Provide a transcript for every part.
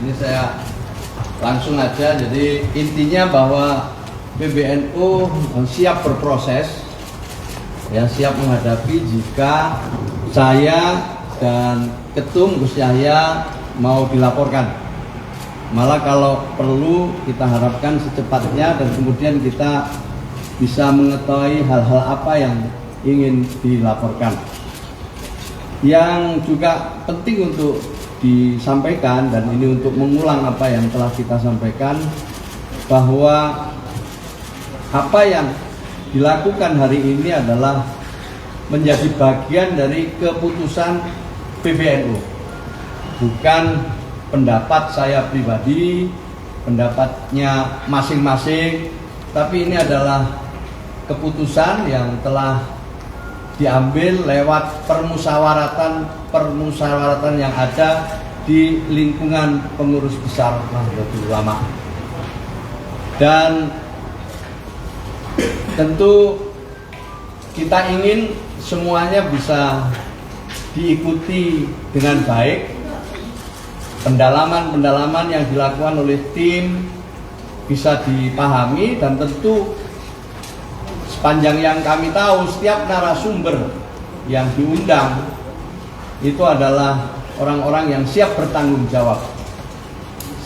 Ini saya langsung aja. Jadi intinya bahwa PBNU siap berproses, ya, siap menghadapi jika saya dan Ketum Gus Yahya mau dilaporkan. Malah kalau perlu kita harapkan secepatnya dan kemudian kita bisa mengetahui hal-hal apa yang ingin dilaporkan. Yang juga penting untuk disampaikan, dan ini untuk mengulang apa yang telah kita sampaikan, bahwa apa yang dilakukan hari ini adalah menjadi bagian dari keputusan PBNU, bukan pendapat saya pribadi, pendapatnya masing-masing, tapi ini adalah keputusan yang telah diambil lewat permusyawaratan yang ada di lingkungan pengurus besar Nahdlatul Ulama. Dan tentu kita ingin semuanya bisa diikuti dengan baik. Pendalaman-pendalaman yang dilakukan oleh tim bisa dipahami, dan tentu sepanjang yang kami tahu setiap narasumber yang diundang itu adalah orang-orang yang siap bertanggung jawab.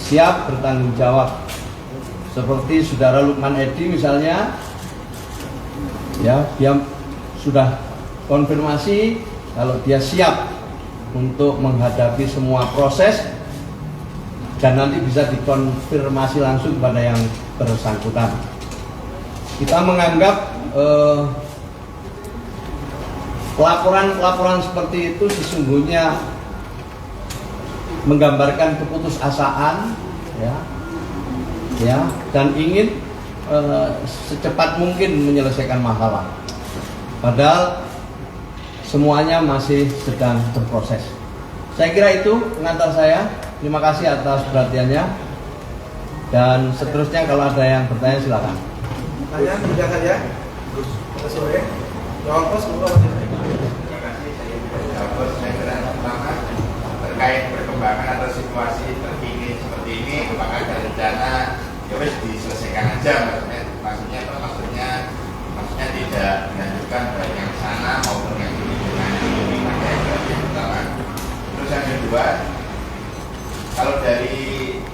Siap bertanggung jawab. Seperti Saudara Lukman Edi misalnya, ya, dia sudah konfirmasi kalau dia siap untuk menghadapi semua proses, dan nanti bisa dikonfirmasi langsung kepada yang bersangkutan. Kita menganggap laporan seperti itu sesungguhnya menggambarkan keputusasaan, ya, dan ingin secepat mungkin menyelesaikan masalah. Padahal semuanya masih sedang berproses. Saya kira itu pengantar saya. Terima kasih atas perhatiannya. Dan seterusnya kalau ada yang bertanya silakan. Tanya, silakan ya. Terima kasih. Jawab pos, terima kasih. Saya kira pertama terkait perkembangan atau situasi terkini seperti ini, apakah ada rencana ya wes diselesaikan aja, maksudnya tidak dilanjutkan baik yang sana maupun yang ini dengan yang pertama. Terus yang kedua, kalau dari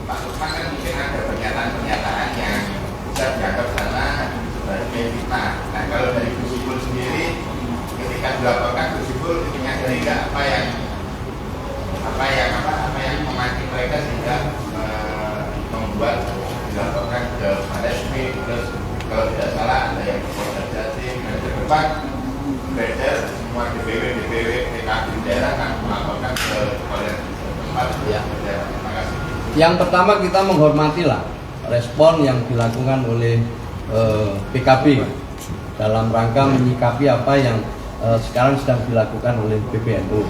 Pak Lukman kan mungkin ada pernyataan-pernyataan yang bisa dianggap sana sebagai fitnah. Nah, kalau dari Gus Ipul sendiri, ketika dilaporkan Gus Ipul menyadari apa yang memancing mereka sehingga membuat dilaporkan ke RSP. Terus kalau tidak salah ada yang Polda Jatim, dan ke depan beredar semua DPW PKB daerah akan melaporkan ke Polda tempat. Ya. Terima kasih. Yang pertama, kita menghormatilah respon yang dilakukan oleh PKB dalam rangka menyikapi apa yang sekarang sedang dilakukan oleh PBNU.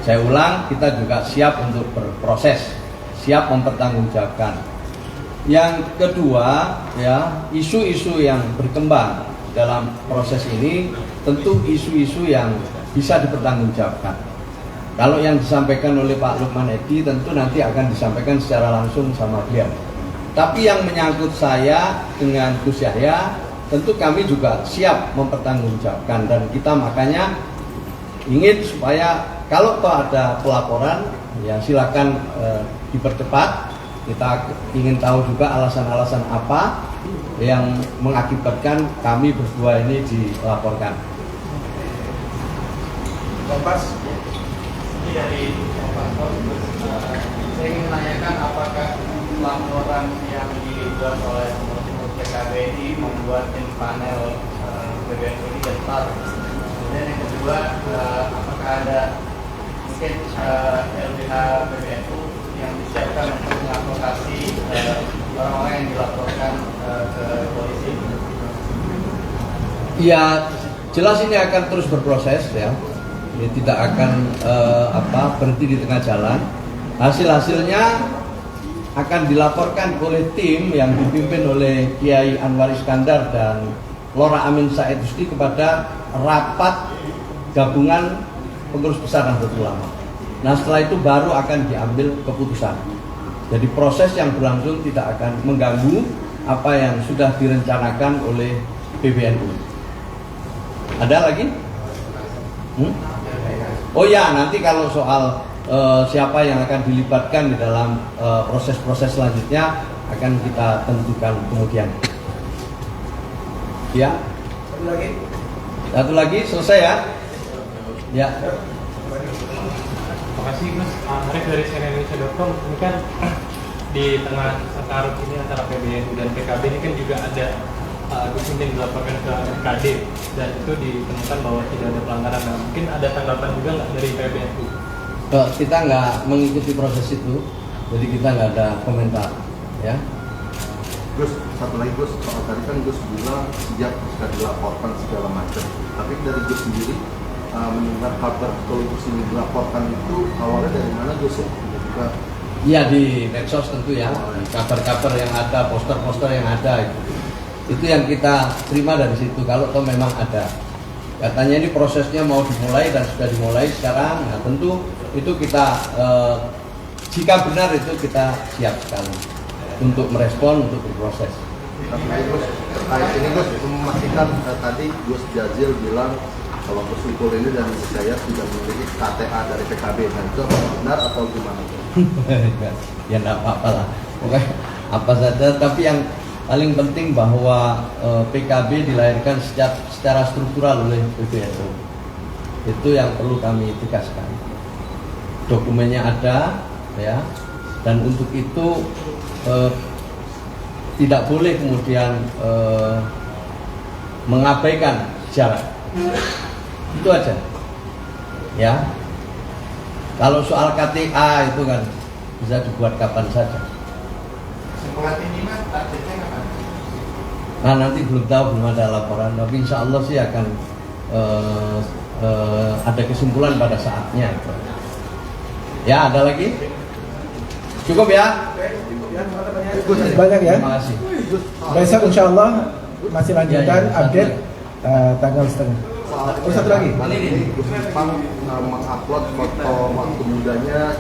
Saya ulang, kita juga siap untuk berproses, siap mempertanggungjawabkan. Yang kedua, ya, isu-isu yang berkembang dalam proses ini tentu isu-isu yang bisa dipertanggungjawabkan. Kalau yang disampaikan oleh Pak Lukman Edi tentu nanti akan disampaikan secara langsung sama beliau. Tapi yang menyangkut saya dengan Gus Yahya, tentu kami juga siap mempertanggungjawabkan, dan kita makanya ingin supaya kalau ada pelaporan, ya silakan dipercepat. Kita ingin tahu juga alasan-alasan apa yang mengakibatkan kami berdua ini dilaporkan. Kompas. Ini dari Kompas. Saya ingin menanyakan apakah laporan yang dibuat oleh pengurus PKB ini membuat tim panel PBNU ini besar. Kemudian yang kedua, apakah ada mungkin LBH PBNU yang disiapkan untuk mengadvokasi orang-orang yang dilaporkan ke polisi? Ya, jelas ini akan terus berproses, ya. Ini tidak akan berhenti di tengah jalan. Hasil-hasilnya akan dilaporkan oleh tim yang dipimpin oleh Kiai Anwar Iskandar dan Lora Amin Said Husdi kepada rapat gabungan pengurus besar Nahdlatul Ulama. Nah, setelah itu baru akan diambil keputusan. Jadi proses yang berlangsung tidak akan mengganggu apa yang sudah direncanakan oleh PBNU. Ada lagi? Oh ya, nanti kalau soal siapa yang akan dilibatkan di dalam proses-proses selanjutnya akan kita tentukan kemudian. Ya. Satu lagi selesai ya. Ya. Terima kasih Mas. Arif dari cnnindonesia.com. Ini kan di tengah sengkarut ini antara PBNU dan PKB ini kan juga ada dokumen yang dilaporkan ke MKD dan itu ditemukan bahwa tidak ada pelanggaran. Nah, mungkin ada tanggapan juga nggak dari PBNU? Kita nggak mengikuti proses itu, jadi kita nggak ada komentar. Ya. Gus, satu lagi Gus, soal tadi kan Gus bilang sejak sudah dilaporkan segala macam. Tapi dari Gus sendiri mendengar kabar kalau Gus ini dilaporkan itu awalnya dari mana Gus ya? Juga Iya di medsos tentu ya, kabar-kabar yang ada, poster-poster yang ada itu yang kita terima dari situ. Kalau toh memang ada, katanya ini prosesnya mau dimulai dan sudah dimulai sekarang. Nah tentu itu kita jika benar itu kita siap sekali untuk merespon, untuk berproses. tapi Gus, terkait ini Gus memastikan tadi Gus Jazil bilang kalau Gus Ipul ini dan Gus Yahya tidak memiliki KTA dari PKB. Nah itu benar atau gimana? Ya enggak apa-apa lah, pokoknya apa saja. Tapi yang paling penting bahwa PKB dilahirkan secara struktural oleh PBNU. Itu yang perlu kami tegaskan. Dokumennya ada, ya, dan untuk itu tidak boleh kemudian mengabaikan sejarah. Itu aja, ya. Kalau soal KTA itu kan bisa dibuat kapan saja. Kesimpulan ini Mas, targetnya kapan? Nah nanti belum tahu, belum ada laporan, tapi insya Allah sih akan ada kesimpulan pada saatnya. Ya, ada lagi? Cukup ya? Banyak ya. Terima kasih. Besok insya Allah masih lanjutkan Ya, update tanggal setengah. Satu lagi. Ini Gus Ipang mengupload foto waktu mudanya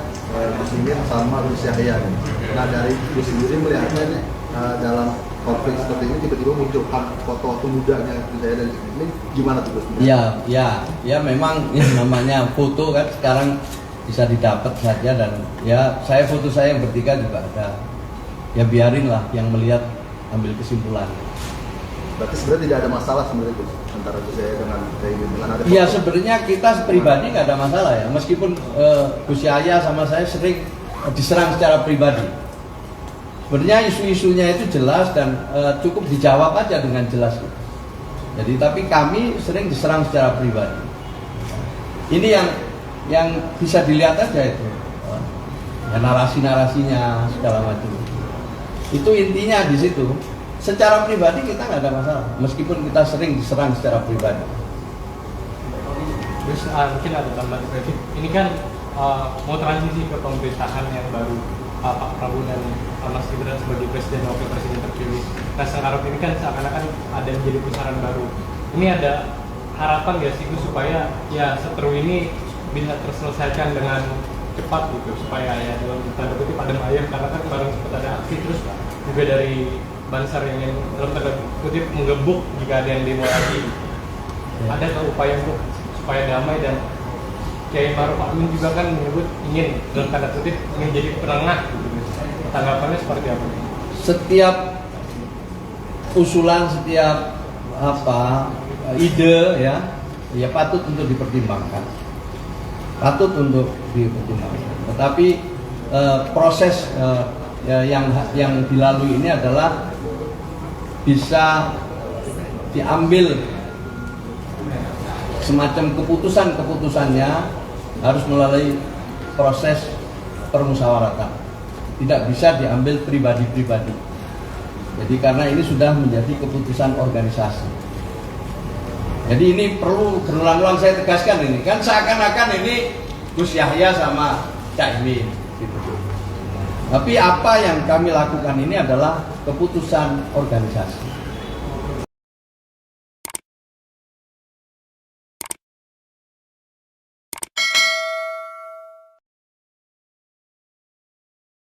Gus Imin sama Gus Yahya. Nah dari Gus sendiri melihatnya nih, dalam konflik seperti ini tiba-tiba munculkan foto waktu mudanya Gus Yahya dan ini gimana tuh Gus? Ya memang yang namanya foto kan sekarang bisa didapat saja, dan ya foto saya yang bertiga juga ada. Ya biarin lah yang melihat ambil kesimpulan. Berarti sebenarnya tidak ada masalah sebenarnya Gus antara Gus Yahya dengan ada Iya foto. sebenarnya kita pribadi nggak ada masalah ya, meskipun Gus Yahya sama saya sering diserang secara pribadi. Sebenarnya isu-isunya itu jelas dan cukup dijawab aja dengan jelas. Jadi tapi kami sering diserang secara pribadi. Ini yang bisa dilihat aja itu, ya, narasi-narasinya segala macam. Itu intinya di situ. Secara pribadi kita nggak ada masalah, meskipun kita sering diserang secara pribadi. Terus mungkin ada tambahan sedikit. Ini kan mau transisi ke pemerintahan yang baru, Pak Prabowo dan Mas Gibran sebagai presiden wakil presiden terpilih. Nah sengkarut ini kan seakan-akan ada menjadi pusaran baru. Ini ada harapan nggak sih Gus supaya ya seteru ini bisa terselesaikan dengan cepat gitu, supaya ya dalam tanda kutip adem ayem, karena kan kemarin sempat ada aksi, terus juga dari Bansar yang ingin dalam tanda kutip menggebuk jika ada yang demo lagi. Ada upaya untuk supaya damai, dan Kiai Maruf Amin juga kan menyebut ingin dalam tanda kutip ingin jadi penengah gitu. Tanggapannya seperti apa? Setiap usulan, setiap ide ya patut untuk dipertimbangkan. Tetapi proses yang dilalui ini adalah bisa diambil semacam keputusannya harus melalui proses permusyawaratan, tidak bisa diambil pribadi-pribadi. Jadi karena ini sudah menjadi keputusan organisasi. Jadi ini perlu berulang-ulang saya tegaskan, ini kan seakan-akan ini Gus Yahya sama Cak Imin gitu. Tapi apa yang kami lakukan ini adalah keputusan organisasi.